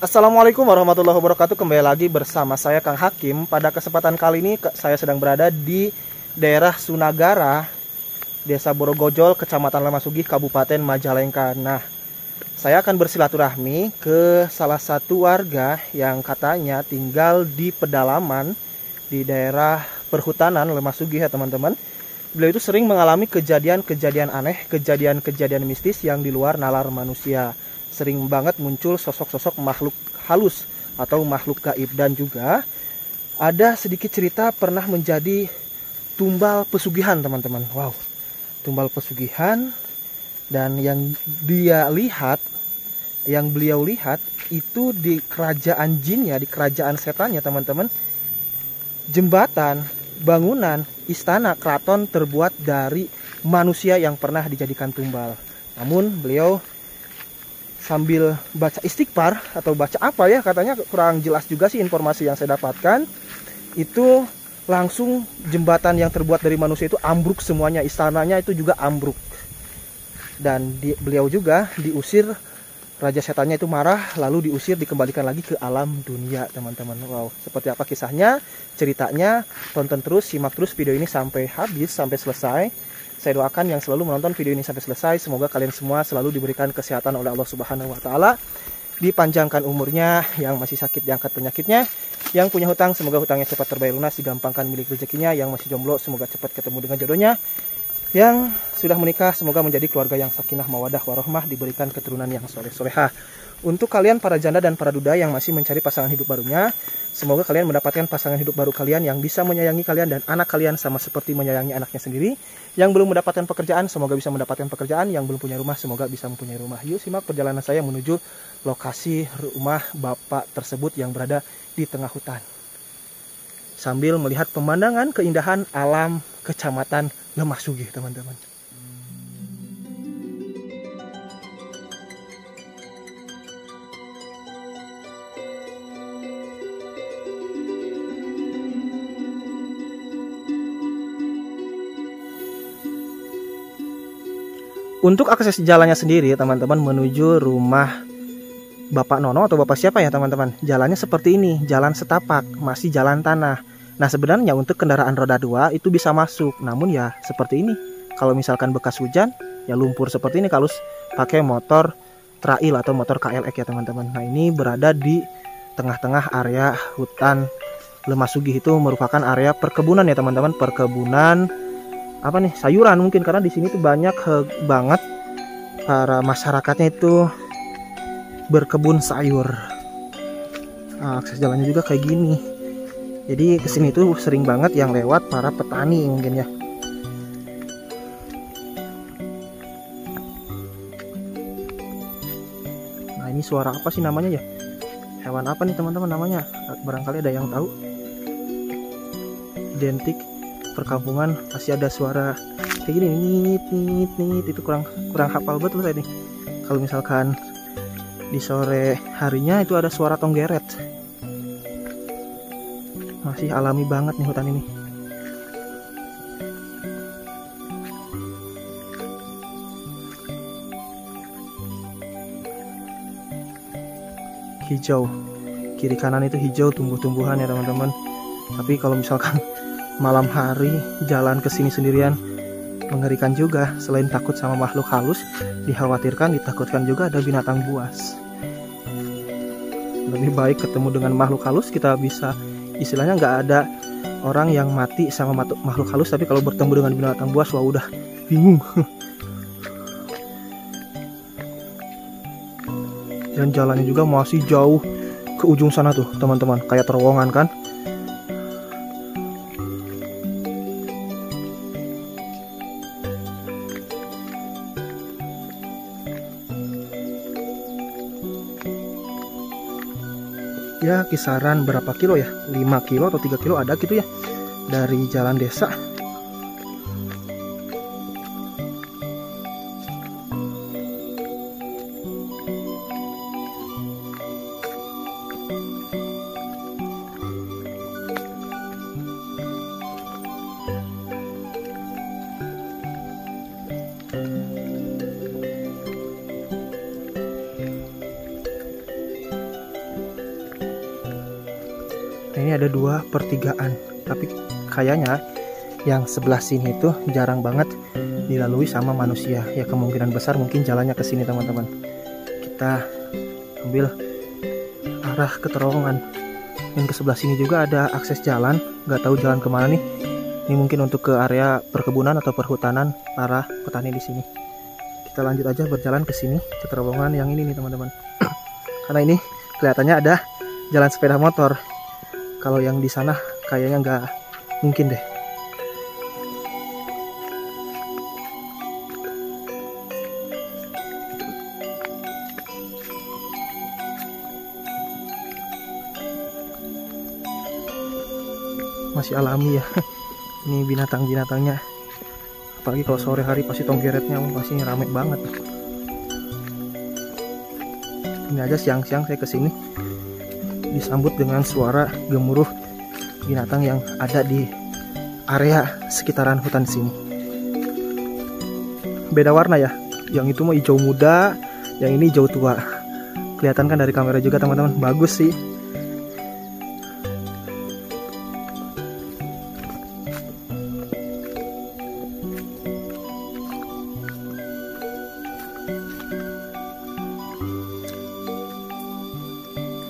Assalamualaikum warahmatullahi wabarakatuh. Kembali lagi bersama saya Kang Hakim. Pada kesempatan kali ini saya sedang berada di daerah Sunagara, Desa Borogojol, Kecamatan Lemasugi, Kabupaten Majalengka. Nah, saya akan bersilaturahmi ke salah satu warga yang katanya tinggal di pedalaman di daerah perhutanan Lemasugi ya teman-teman. Beliau itu sering mengalami kejadian-kejadian aneh, kejadian-kejadian mistis yang di luar nalar manusia. Sering banget muncul sosok-sosok makhluk halus atau makhluk gaib, dan juga ada sedikit cerita pernah menjadi tumbal pesugihan teman-teman. Wow, tumbal pesugihan. Dan yang beliau lihat itu di kerajaan jinnya, di kerajaan setannya teman-teman. Jembatan, bangunan, istana, keraton terbuat dari manusia yang pernah dijadikan tumbal. Namun beliau sambil baca istighfar atau baca apa ya, katanya kurang jelas juga sih informasi yang saya dapatkan. Itu langsung jembatan yang terbuat dari manusia itu ambruk semuanya, istananya itu juga ambruk. Dan beliau juga diusir, raja setannya itu marah, lalu diusir, dikembalikan lagi ke alam dunia teman-teman. Wow, seperti apa kisahnya, ceritanya, tonton terus, simak terus video ini sampai habis, sampai selesai. Saya doakan yang selalu menonton video ini sampai selesai, semoga kalian semua selalu diberikan kesehatan oleh Allah Subhanahu wa Ta'ala, dipanjangkan umurnya, yang masih sakit diangkat penyakitnya, yang punya hutang semoga hutangnya cepat terbayar lunas, digampangkan milik rezekinya, yang masih jomblo semoga cepat ketemu dengan jodohnya, yang sudah menikah semoga menjadi keluarga yang sakinah mawadah warahmah, diberikan keturunan yang soleh-solehah. Untuk kalian para janda dan para duda yang masih mencari pasangan hidup barunya, semoga kalian mendapatkan pasangan hidup baru kalian yang bisa menyayangi kalian dan anak kalian sama seperti menyayangi anaknya sendiri. Yang belum mendapatkan pekerjaan semoga bisa mendapatkan pekerjaan, yang belum punya rumah semoga bisa mempunyai rumah. Yuk simak perjalanan saya menuju lokasi rumah bapak tersebut yang berada di tengah hutan, sambil melihat pemandangan keindahan alam Kecamatan Lemasugi teman-teman. Untuk akses jalannya sendiri teman-teman menuju rumah Bapak Nono atau Bapak siapa ya teman-teman, jalannya seperti ini, jalan setapak, masih jalan tanah. Nah sebenarnya untuk kendaraan roda 2 itu bisa masuk, namun ya seperti ini, kalau misalkan bekas hujan ya lumpur seperti ini, kalau pakai motor trail atau motor KLX ya teman-teman. Nah ini berada di tengah-tengah area hutan Lemasugi, itu merupakan area perkebunan ya teman-teman, perkebunan apa nih, sayuran mungkin, karena di sini tuh banyak banget para masyarakatnya itu berkebun sayur. Nah, akses jalannya juga kayak gini, jadi kesini tuh sering banget yang lewat para petani mungkin ya. Nah ini suara apa sih namanya ya, hewan apa nih teman-teman namanya, barangkali ada yang tahu. Identik perkampungan masih ada suara kayak gini, nit nit nit, itu kurang hafal betul saya nih. Kalau misalkan di sore harinya itu ada suara tonggeret. Masih alami banget nih hutan ini. Hijau, kiri kanan itu hijau, tumbuh-tumbuhan ya teman-teman. Tapi kalau misalkan malam hari jalan ke sini sendirian mengerikan juga. Selain takut sama makhluk halus, dikhawatirkan, ditakutkan juga ada binatang buas. Lebih baik ketemu dengan makhluk halus, kita bisa istilahnya nggak ada orang yang mati sama makhluk halus, tapi kalau bertemu dengan binatang buas wah udah bingung. Dan jalannya juga masih jauh ke ujung sana tuh teman-teman, kayak terowongan kan. Ya kisaran berapa kilo ya, 5 kilo atau 3 kilo ada gitu ya dari jalan desa. ini ada 2 pertigaan, tapi kayaknya yang sebelah sini itu jarang banget dilalui sama manusia. Ya kemungkinan besar mungkin jalannya ke sini teman-teman. Kita ambil arah ke terowongan. Dan ke sebelah sini juga ada akses jalan, nggak tahu jalan kemana nih. Ini mungkin untuk ke area perkebunan atau perhutanan para petani di sini. Kita lanjut aja berjalan ke sini, ke terowongan yang ini nih teman-teman. Karena ini kelihatannya ada jalan sepeda motor. Kalau yang di sana kayaknya nggak mungkin deh. Masih alami ya. Ini binatang-binatangnya. Apalagi kalau sore hari pasti tonggeretnya pasti rame banget. Ini aja siang-siang saya kesini disambut dengan suara gemuruh binatang yang ada di area sekitaran hutan sini. Beda warna ya. Yang itu mah hijau muda, yang ini hijau tua. Kelihatan kan dari kamera juga teman-teman. Bagus sih.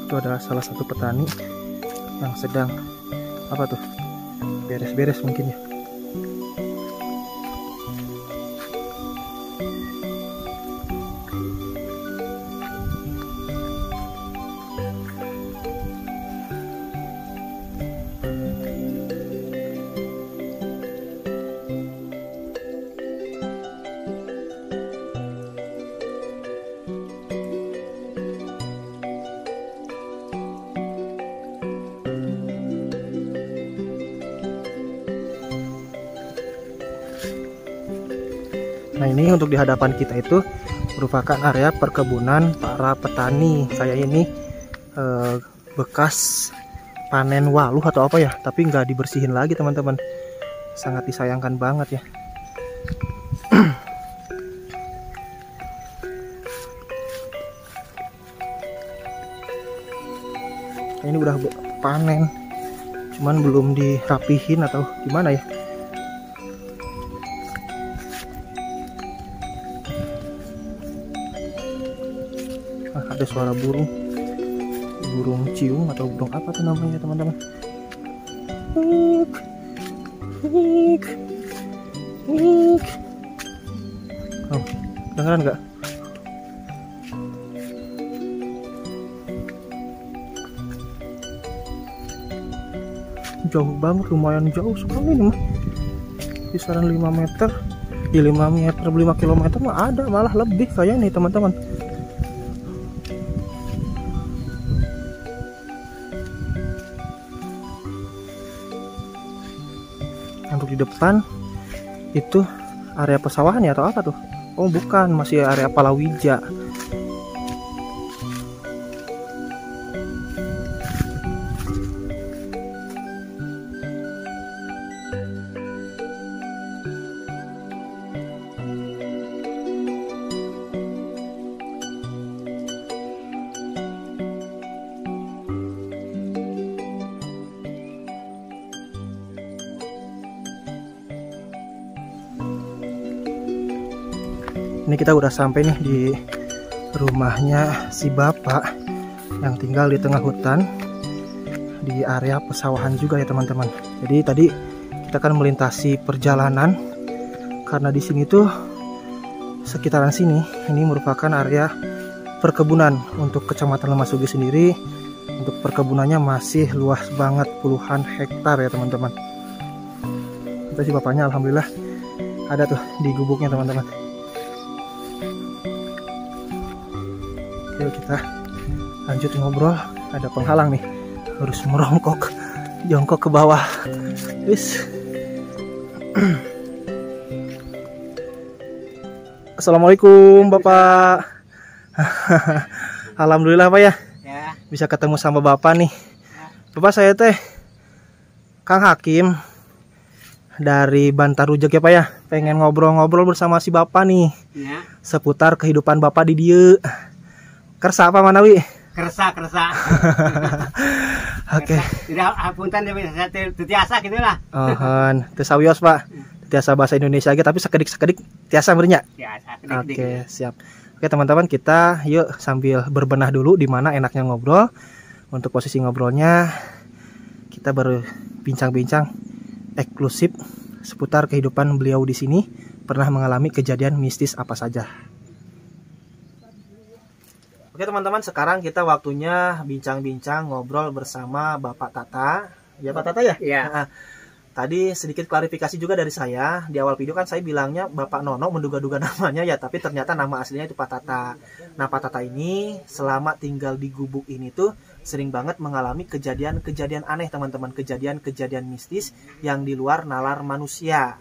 Itu adalah salah satu petani yang sedang apa tuh, beres-beres mungkin ya. Nah ini untuk di hadapan kita itu merupakan area perkebunan para petani. Kayak ini bekas panen waluh atau apa ya, tapi nggak dibersihin lagi teman-teman. Sangat disayangkan banget ya. Ini udah panen, cuman belum dirapihin atau gimana ya. Ada suara burung ciung atau burung apa tuh namanya teman-teman. Oh, dengeran nggak? Jauh banget, lumayan jauh sekali ini mah. Kisaran 5 meter, di 5 kilometer mah ada, malah lebih kayak nih teman-teman. Untuk di depan itu area pesawahan ya atau apa tuh? Oh bukan, masih area palawija. Ini kita udah sampai nih di rumahnya si bapak yang tinggal di tengah hutan di area pesawahan juga ya teman-teman. Jadi tadi kita akan melintasi perjalanan karena di sini tuh sekitaran sini ini merupakan area perkebunan untuk Kecamatan Lemasugi sendiri. Untuk perkebunannya masih luas banget, puluhan hektar ya teman-teman. Kita si bapaknya alhamdulillah ada tuh di gubuknya teman-teman. Yuk kita lanjut ngobrol. Ada penghalang nih, harus merongkok, jongkok ke bawah. Wis. Assalamualaikum Bapak. Alhamdulillah Pak ya. Bisa ketemu sama Bapak nih. Bapak saya teh Kang Hakim dari Bantar Rujak ya Pak ya. Pengen ngobrol-ngobrol bersama si Bapak nih. Seputar kehidupan Bapak di dieu. Kersa apa Manawi? kerasa. Oke. Tidak apunten saya tiasa gitu lah. Teu sawios Pak. Tiasa bahasa Indonesia aja tapi sekedik tiasa bernya. Tiasa. Oke, siap. Oke teman-teman, kita yuk sambil berbenah dulu di mana enaknya ngobrol. Untuk posisi ngobrolnya kita berbincang-bincang eksklusif seputar kehidupan beliau di sini, pernah mengalami kejadian mistis apa saja. Oke teman-teman, sekarang kita waktunya bincang-bincang ngobrol bersama Bapak Tata. Ya Pak Tata ya? Iya. Nah, tadi sedikit klarifikasi juga dari saya. Di awal video kan saya bilangnya Bapak Nono, menduga-duga namanya ya, tapi ternyata nama aslinya itu Pak Tata. Nah Pak Tata ini selama tinggal di gubuk ini tuh sering banget mengalami kejadian-kejadian aneh teman-teman. Kejadian-kejadian mistis yang di luar nalar manusia.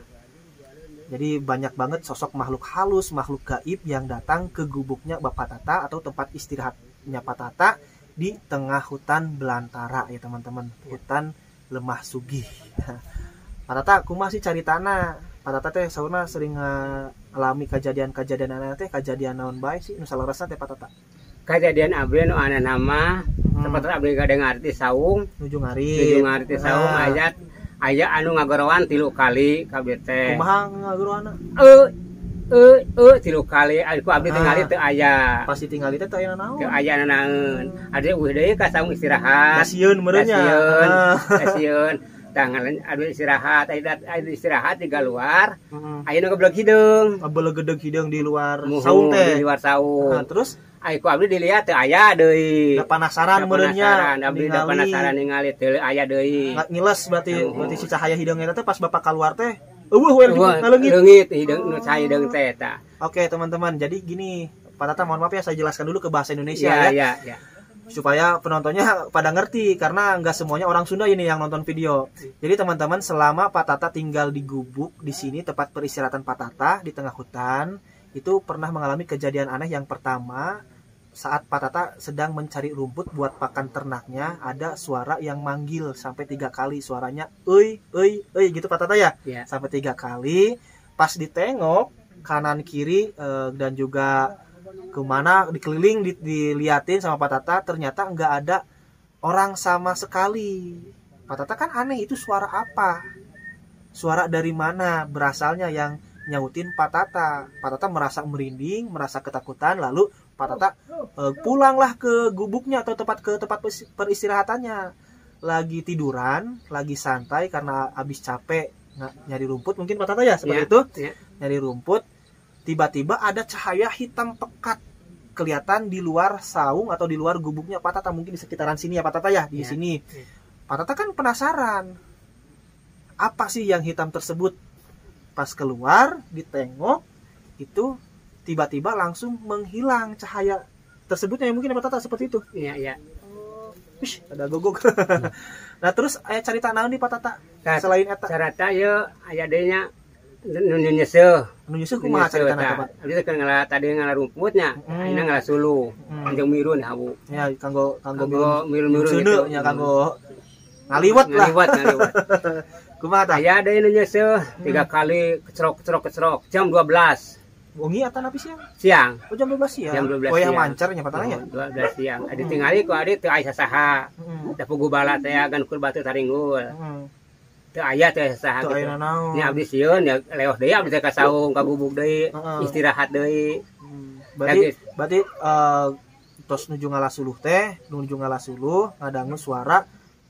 Jadi banyak banget sosok makhluk halus, makhluk gaib yang datang ke gubuknya Bapak Tata atau tempat istirahatnya Pak Tata di tengah hutan belantara ya teman-teman. Hutan Lemah Sugih. Pak Tata kumaha sih cari tanah? Pak Tata teh saurna sering ngalami kejadian-kejadian aneh teh, kejadian naon bae sih nu saleresna teh Pak Tata? Kejadian abdi nu ana nama tempat abdi gade ngarti saung. Nuju ngarti saung aya anu ngagorowan 3 kali kabeh teh. Kumaha ngagorowana? Tilu kali aku abdi tinggali teu aya. Pas ditinggali teh teu aya naon? Teu aya naon. Ade eueuh deui ka saung istirahat. Dasieun meureunnya. Dasieun. Tangan adu istirahat, adu istirahat di luar. Aya nu geblek hideung. Geblek hideung di luar saung teh. Di luar saung. Nah, terus ku abdi dilihat teu aya deui. Da penasaran meureunnya. Abdi da penasaran ningali teu aya deui. Ngiles berarti si cahaya hideung eta teh pas Bapak keluar teh eueuh we leungit hideung nu cahaya hideung teh eta. Oke, teman-teman. Jadi gini, Pak Tata mohon maaf ya saya jelaskan dulu ke bahasa Indonesia ya. Supaya penontonnya pada ngerti karena nggak semuanya orang Sunda ini yang nonton video. Jadi teman-teman, selama Pak Tata tinggal di gubuk di sini tempat peristirahatan Pak Tata di tengah hutan, itu pernah mengalami kejadian aneh. Yang pertama, saat Pak Tata sedang mencari rumput buat pakan ternaknya, ada suara yang manggil sampai 3 kali, suaranya euy gitu Pak Tata ya. Sampai 3 kali. Pas ditengok kanan kiri dan juga kemana dikeliling diliatin sama Pak Tata, ternyata nggak ada orang sama sekali. Pak Tata kan aneh, itu suara apa? Suara dari mana berasalnya yang nyautin Pak Tata? Pak Tata merasa merinding, merasa ketakutan, lalu Pak Tata pulanglah ke gubuknya atau tempat peristirahatannya. Lagi tiduran, lagi santai karena habis capek nyari rumput mungkin Pak Tata ya seperti itu. Nyari rumput, tiba-tiba ada cahaya hitam pekat kelihatan di luar saung atau di luar gubuknya Pak Tata, mungkin di sekitaran sini ya Pak Tata ya, di sini. Pak Tata kan penasaran, apa sih yang hitam tersebut? Pas keluar, ditengok, itu tiba-tiba langsung menghilang cahaya tersebutnya, mungkin Pak Tata seperti itu. Iya. Wih, ada gogok. Nah, terus aya carita naon di Pak Tata? Selain eta. Carita ye aya deui nya nu nyeuseum. Nu nyeuseum kumaha caritana Pak? Abdi teh tadi ngala rumputnya, ayeuna ngala sulu. Anjing mirun habu. Ya, kanggo mirun gitu nya, kanggo ngaliwat lah. Ngaliwat. Kumaha tah? Aya deui nu nyeuseum 3 kali kecrok jam 12. Wengi atau napi siang? Siang. Oh, jam 12 siang. Jam 12 siang. Yang mancarnya patahnya. 12 siang. Adi tingali ku adi teu aya saha. Da pugu bala teh gan kur batu taringgul. Teu aya teh saha gitu. Nya abdi sieun ya leos deui abdi teh ka saung ka gubuk deui, istirahat deui. Berarti tos nuju ngalasuluh teh, nuju ngalasuluh ngadangu suara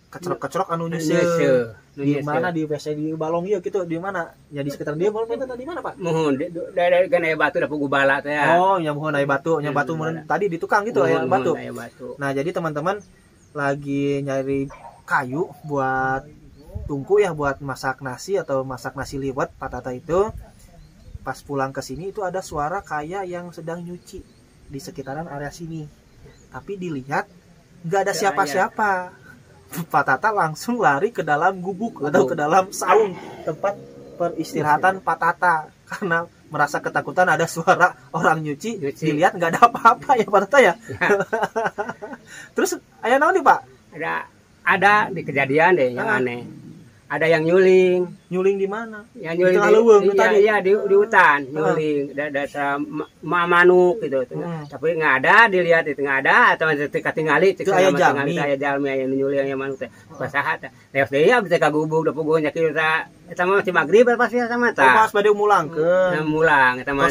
kecrok-kecrok anu nyeuseum. Di mana di WC di balong ieu gitu, di mana? Ya di sekitar dia balong teh di mana, Pak? Muhun dari kan aya batu da pugu bala teh. Oh, nya muhun aya batu, nya batu mun tadi di tukang gitu aya batu. Nah, jadi teman-teman lagi nyari kayu buat tungku ya, buat masak nasi atau masak nasi liwet Pak Tata itu. Pas pulang ke sini itu ada suara kayak yang sedang nyuci di sekitaran area sini. Tapi dilihat nggak ada siapa-siapa. Pak Tata langsung lari ke dalam gubuk atau ke dalam saung tempat peristirahatan Pak Tata karena merasa ketakutan ada suara orang nyuci. Dilihat nggak ada apa-apa ya Pak Tata ya. Terus aya naon nih Pak? Ada di kejadian deh yang aneh. ada yang nyuling. Nyuling di mana? Ya nyuling di hutan, nyuling dasar manuk gitu. Tapi nggak ada, dilihat itu nggak ada, atau ketika tinggali itu aya jalmi aya nyuling aya manuk teh. Pasaha teh. Leos deui abdi teh kagubuk da puguhnya kieu teh. Eta mah ti magrib pas sama tah. Pas bade mulangkeun. Mulang eta mah.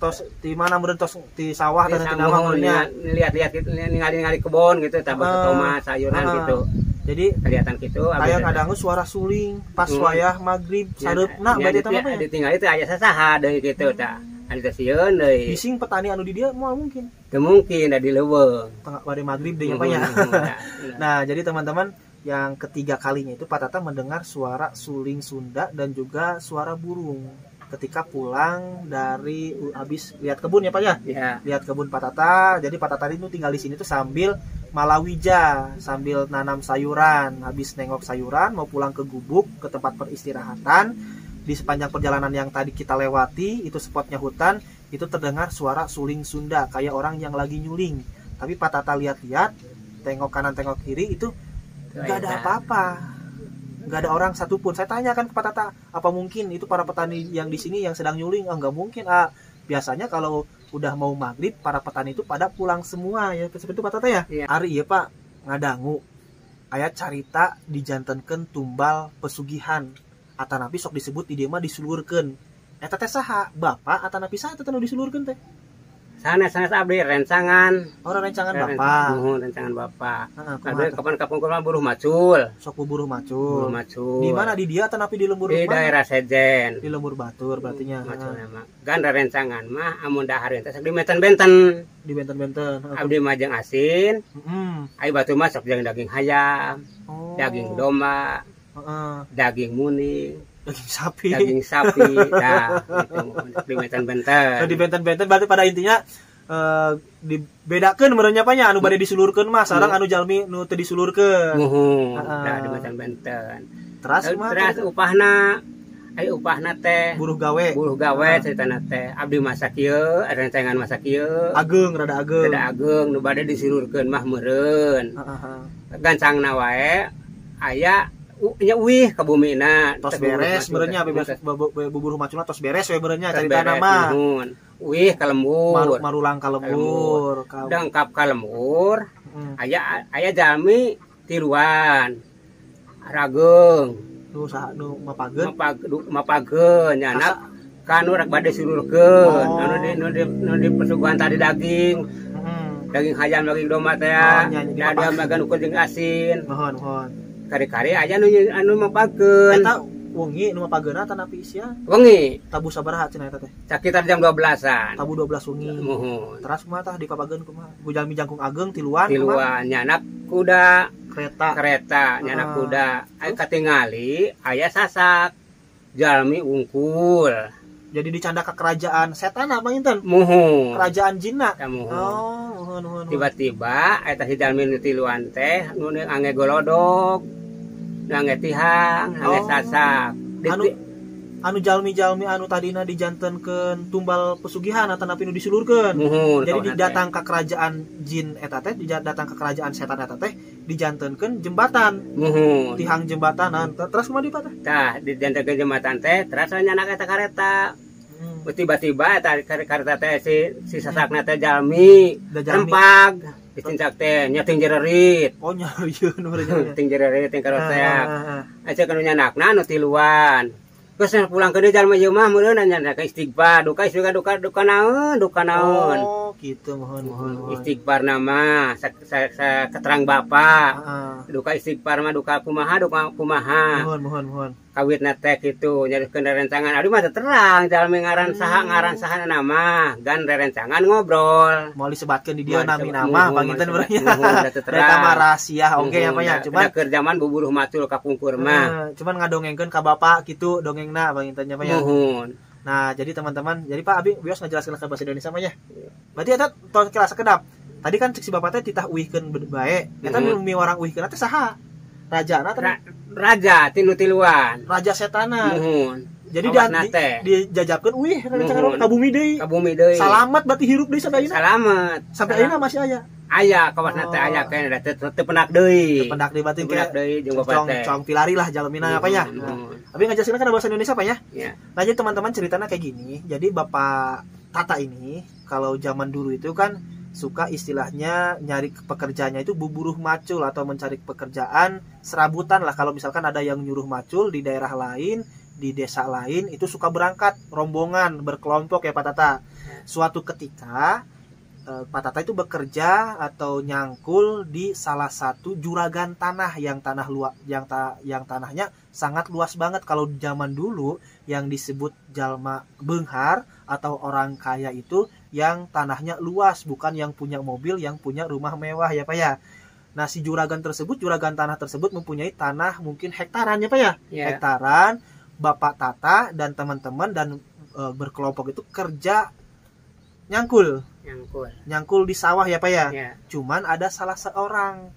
Tos di mana meureun tos di sawah dan di nama meureunnya. Lihat-lihat ningali kebon gitu tah tomat, sayuran gitu. Jadi kelihatan gitu aya ngadangu suara suling pas wayah magrib sareupna berarti eta mah ditinggali teh aya sasaha deui kitu tah. Anu teh sieun deui. Bising petani anu di dieu moal mungkin. Teu mungkin da di leuweung. Tengah bade magrib deui nya. Nah, jadi teman-teman yang ketiga kalinya itu Pak Tata mendengar suara suling Sunda dan juga suara burung ketika pulang dari habis lihat kebun ya Pak ya? Iya. Lihat kebun Pak Tata. Jadi Pak Tata itu tinggal di sini tuh sambil malawija, sambil nanam sayuran. Habis nengok sayuran mau pulang ke gubuk, ke tempat peristirahatan. Di sepanjang perjalanan yang tadi kita lewati, itu spotnya hutan, itu terdengar suara suling Sunda kayak orang yang lagi nyuling. Tapi Pak Tata lihat-lihat, tengok kanan tengok kiri itu nggak ada apa-apa. Nggak ada orang satupun. Saya tanyakan ke Pak Tata, apa mungkin itu para petani yang di sini yang sedang nyuling? Nggak mungkin. Biasanya kalau udah mau maghrib, para petani itu pada pulang semua ya. Seperti itu Pak Tata ya? Iya. Hari iya Pak, ngadangu. Ayat carita dijantenkeun tumbal pesugihan. Atanapi sok disebut di dia mah disulurkeun. Eta teh saha? Bapak atanapi saha teh nu disulurkeun teh? Sanes abdi rencangan. Orang rencangan Bapak. Rencangan Bapak. Heeh, kapan kapungkur buruh macul. Sok buruh macul. Macul. Di mana di dia atanapi di lembur di daerah Sejen. Di lembur batur berarti nya. Macul mah. Gan rencangan mah amun dahar teh di benten-benten. Di benten-benten. Abdi mah jeung asin. Ai batu mah sok jeung daging hayam. Daging domba. Daging muni. Daging sapi nah itu di benten-benten. Di benten-benten berarti pada intinya dibedakeun meureunnya nya anu bade disulurkeun mah sareng anu jalmi nu teu disulurkeun. Da di benten-benten. Terus upahna teh buruh gawe ceritana teh abdi masak ieu rencangan masak ieu rada ageng nu bade disulurkeun mah meureun. Gancangna wae aya nya wih ka bumina tos beres meureunnya buburuh maculna tos beres we meureunnya caritana mah wih ka lembur marulang ka lembur dangkap ka lembur aya jalmi tiluan rageung nu mapageun nya kanu rek bade sulurkeun anu di pesuguhan tadi daging hayam daging domba teh dadam magan ukur jeung asin mohon kari-kari aja anu mapageun. Eta wengi nu mapageunna tanapi sia? Wengi. Tabu sabaraha cenah eta teh? Sekitar jam 12-an. Tabu 12 wengi. Muhun. Teras kumaha tah dipapageun kumaha? Jalmi jangkung ageng tiluan. Nyanak kuda. Kereta nyanak kuda. Aya katingali aya sasak. Jalmi ungkul. Jadi dicanda ke kerajaan setan apa inten? Muhun. Kerajaan jinna. Muhun. Tiba-tiba eta si jalmi nu tiluan teh nu angge golodog. Angge tihang, angge sasak. Anu jalmi-jalmi anu tadina dijantenkeun tumbal pesugihan atanapi nu disulurkeun. Jadi datang ke kerajaan jin eta teh, datang ke kerajaan setan eta teh dijantenkeun jembatan. Tihang jembatanan. Terus kumaha di teh? Tah, dijantenkeun jembatan teh, terus nyanak eta kareta. Tiba-tiba eta kareta teh si sasakna teh jalmi rempag. Dicincak teh nyating jererit. Oh nyarieun meureun. Ting jererit ting karoseak. Aja kanu nyanakna nu tiluan. Geus pulang ke dieu jalma ieu mah meureun nya istighfar, duka naon. Oh, kitu mohon. Istighfar nama keterang Bapak. Duka istighfar mah duka kumaha. Mohon. Kawitna teh kitu nyarikeun rerencangan. Abdi mah terang jalmi ngaran saha nama, gan rerencangan ngobrol. Mau disebatkeun di dieu nami nama panginten urang nya. Eta mah rahasia oge apa nya cuman keur zaman buburuh macul kapungkur mah. Cuman ngadongengkeun ka Bapak kitu dongengna panginten nya ya. Nah, jadi teman-teman, jadi Pak Abi bios ngajelaskeun ke bahasa Indonesia mah ya. Berarti eta tos kelas sekedap. Tadi kan cek si Bapak teh titah uihkeun bae. Eta nu miwarang uihkeun teh saha? Rajana teh Raja tinu tiluan. Raja setana. Jadi dijajabkeun wih rencana ka bumi deui. Salamet berarti hirup deui sampai ayeuna. Salamet. Sampai ayeuna masih aya. Aya kawas nate aya kene da teu penak deui. Penak deui berarti jeung bapak teh. Cong pilari lah jalemina apa ya. Tapi ngajarsina kan bahasa Indonesia apa ya? Nah, jadi teman-teman ceritanya kayak gini. Jadi Bapak Tata ini kalau zaman dulu itu kan suka istilahnya nyari pekerjaannya itu buburuh macul atau mencari pekerjaan serabutan lah. Kalau misalkan ada yang nyuruh macul di daerah lain, di desa lain, itu suka berangkat rombongan berkelompok ya Pak Tata. Suatu ketika Pak Tata itu bekerja atau nyangkul di salah satu juragan tanah yang tanahnya sangat luas banget. Kalau zaman dulu yang disebut jalma beunghar atau orang kaya itu yang tanahnya luas, bukan yang punya mobil, yang punya rumah mewah ya Pak ya. Nah si juragan tanah tersebut mempunyai tanah mungkin hektaran ya Pak ya, hektaran. Bapak Tata dan teman-teman dan berkelompok itu kerja nyangkul di sawah ya Pak ya. Cuman ada salah seorang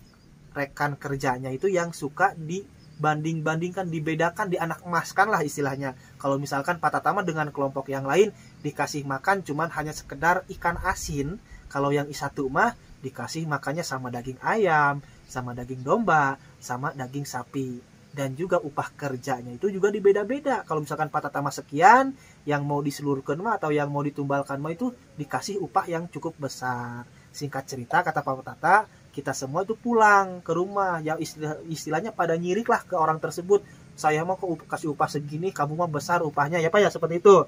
rekan kerjanya itu yang suka dibanding-bandingkan, dibedakan, dianak emaskan lah istilahnya. Kalau misalkan Pak Tata dengan kelompok yang lain dikasih makan cuman hanya sekedar ikan asin, kalau yang satu mah dikasih makannya sama daging ayam, sama daging domba, sama daging sapi. Dan juga upah kerjanya itu juga dibeda-beda. Kalau misalkan Pak Tata sekian, yang mau diseluruhkan mah atau yang mau ditumbalkan mah itu dikasih upah yang cukup besar. Singkat cerita kata Pak Tata, kita semua itu pulang ke rumah, yang istilahnya pada nyirik lah ke orang tersebut. Saya mau kasih upah segini, kamu mah besar upahnya ya Pak ya, seperti itu.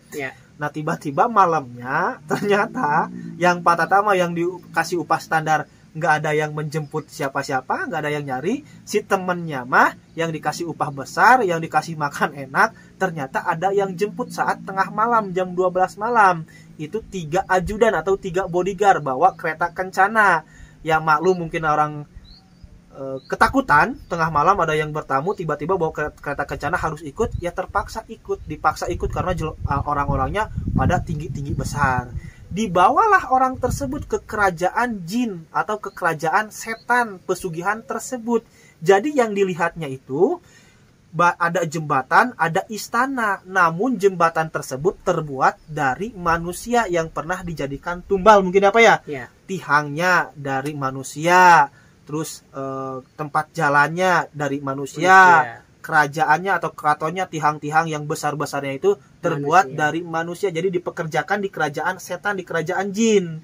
Nah tiba-tiba malamnya ternyata yang Pak Tata yang dikasih upah standar, nggak ada yang menjemput siapa-siapa, nggak ada yang nyari. Si temennya mah yang dikasih upah besar, yang dikasih makan enak, ternyata ada yang jemput saat tengah malam, jam 12 malam. Itu 3 ajudan atau 3 bodyguard bawa kereta kencana. Ya maklum mungkin orang ketakutan, tengah malam ada yang bertamu, tiba-tiba bawa kereta kencana harus ikut, ya dipaksa ikut karena orang-orangnya pada tinggi-tinggi besar. Dibawalah orang tersebut ke kerajaan jin atau ke kerajaan setan pesugihan tersebut. Jadi yang dilihatnya itu ada jembatan, ada istana, namun jembatan tersebut terbuat dari manusia yang pernah dijadikan tumbal, mungkin apa ya? Tihangnya dari manusia, terus tempat jalannya dari manusia. Kerajaannya atau keratonnya, tihang-tihang yang besar-besarnya itu terbuat dari manusia. Jadi dipekerjakan di kerajaan setan, di kerajaan jin.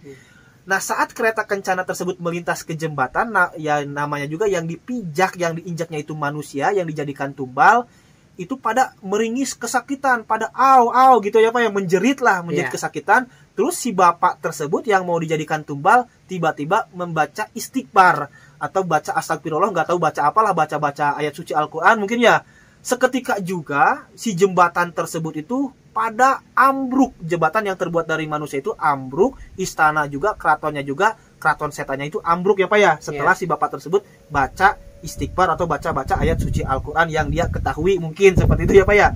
Nah saat kereta kencana tersebut melintas ke jembatan, ya namanya juga yang dipijak, yang diinjaknya itu manusia, yang dijadikan tumbal, itu pada meringis kesakitan, pada au gitu ya Pak, yang menjerit kesakitan. Terus si bapak tersebut yang mau dijadikan tumbal tiba-tiba membaca istighfar atau baca astagfirullah, nggak tahu baca apalah, baca ayat suci Al-Quran mungkin ya. Seketika juga si jembatan tersebut itu pada ambruk. Jembatan yang terbuat dari manusia itu ambruk, istana juga, keratonnya juga, keraton setannya itu ambruk ya Pak ya. Setelah si bapak tersebut baca istighfar atau baca ayat suci Al-Quran yang dia ketahui, mungkin seperti itu ya Pak ya.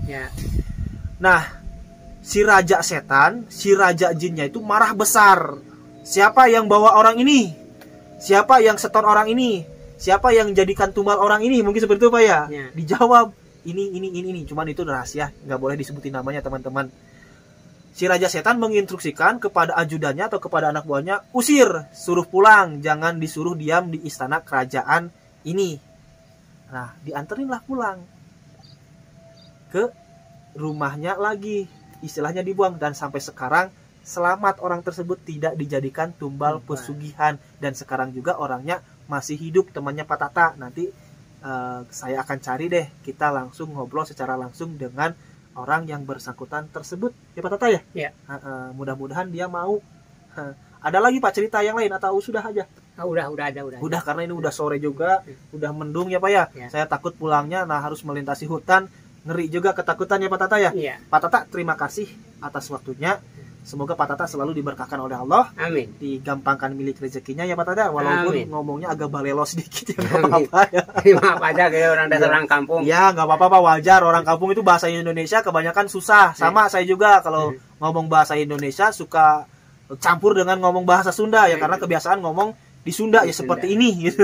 Nah si raja setan, si raja jinnya itu marah besar. Siapa yang bawa orang ini? Siapa yang setor orang ini? Siapa yang jadikan tumbal orang ini? Mungkin seperti itu Pak ya. Dijawab ini. Cuman itu rahasia, nggak boleh disebutin namanya teman-teman. Si raja setan menginstruksikan kepada ajudannya atau kepada anak buahnya, usir, suruh pulang, jangan disuruh diam di istana kerajaan ini. Nah dianterinlah pulang ke rumahnya lagi, istilahnya dibuang. Dan sampai sekarang selamat, orang tersebut tidak dijadikan tumbal pesugihan. Dan sekarang juga orangnya masih hidup, temannya Pak Tata. Nanti saya akan cari deh, kita langsung ngobrol secara langsung dengan orang yang bersangkutan tersebut ya Pak Tata ya. Mudah-mudahan dia mau. Ada lagi Pak cerita yang lain atau sudah aja? Udah karena ini udah sore juga, udah mendung ya Pak ya. Saya takut pulangnya harus melintasi hutan, ngeri juga, ketakutan ya Pak Tata ya. Pak Tata terima kasih atas waktunya. Semoga Pak Tata selalu diberkahkan oleh Allah. Amin. Digampangkan milik rezekinya ya Pak Tata. Walaupun ngomongnya agak balelo sedikit ya, nggak apa-apa ya. Maaf aja kayak orang dasar orang kampung. Ya nggak apa-apa Pak, wajar. Orang kampung itu bahasa Indonesia kebanyakan susah. Sama saya juga kalau ngomong bahasa Indonesia suka campur dengan ngomong bahasa Sunda ya, karena kebiasaan ngomong di Sunda ya seperti ini gitu.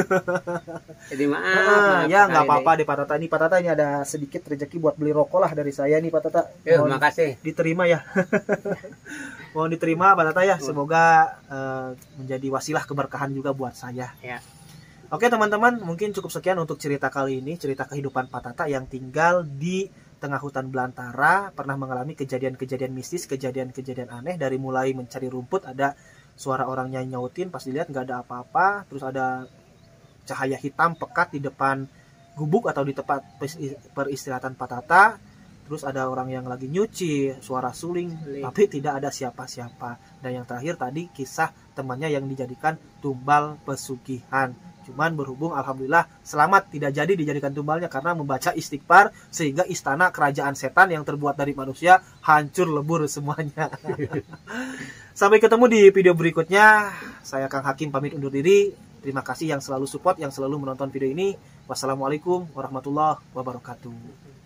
Jadi maaf ya nggak apa-apa deh Pak Tata. Ini Pak Tata ini ada sedikit rezeki buat beli rokok lah dari saya nih Pak Tata. Terima kasih. Diterima ya. Mohon diterima Pak Tata ya. Semoga menjadi wasilah keberkahan juga buat saya. Ya. Oke teman-teman, mungkin cukup sekian untuk cerita kali ini, cerita kehidupan Pak Tata yang tinggal di tengah hutan belantara, pernah mengalami kejadian-kejadian mistis, kejadian-kejadian aneh, dari mulai mencari rumput, ada suara orang nyautin, pas dilihat nggak ada apa-apa, terus ada cahaya hitam pekat di depan gubuk atau di tempat peristirahatan Pak Tata, terus ada orang yang lagi nyuci, suara suling, tapi tidak ada siapa-siapa. Dan yang terakhir tadi kisah temannya yang dijadikan tumbal pesugihan. Cuman berhubung alhamdulillah selamat, tidak jadi dijadikan tumbalnya karena membaca istighfar, sehingga istana kerajaan setan yang terbuat dari manusia hancur lebur semuanya. Sampai ketemu di video berikutnya. Saya Kang Hakim pamit undur diri. Terima kasih yang selalu support, yang selalu menonton video ini. Wassalamualaikum warahmatullahi wabarakatuh.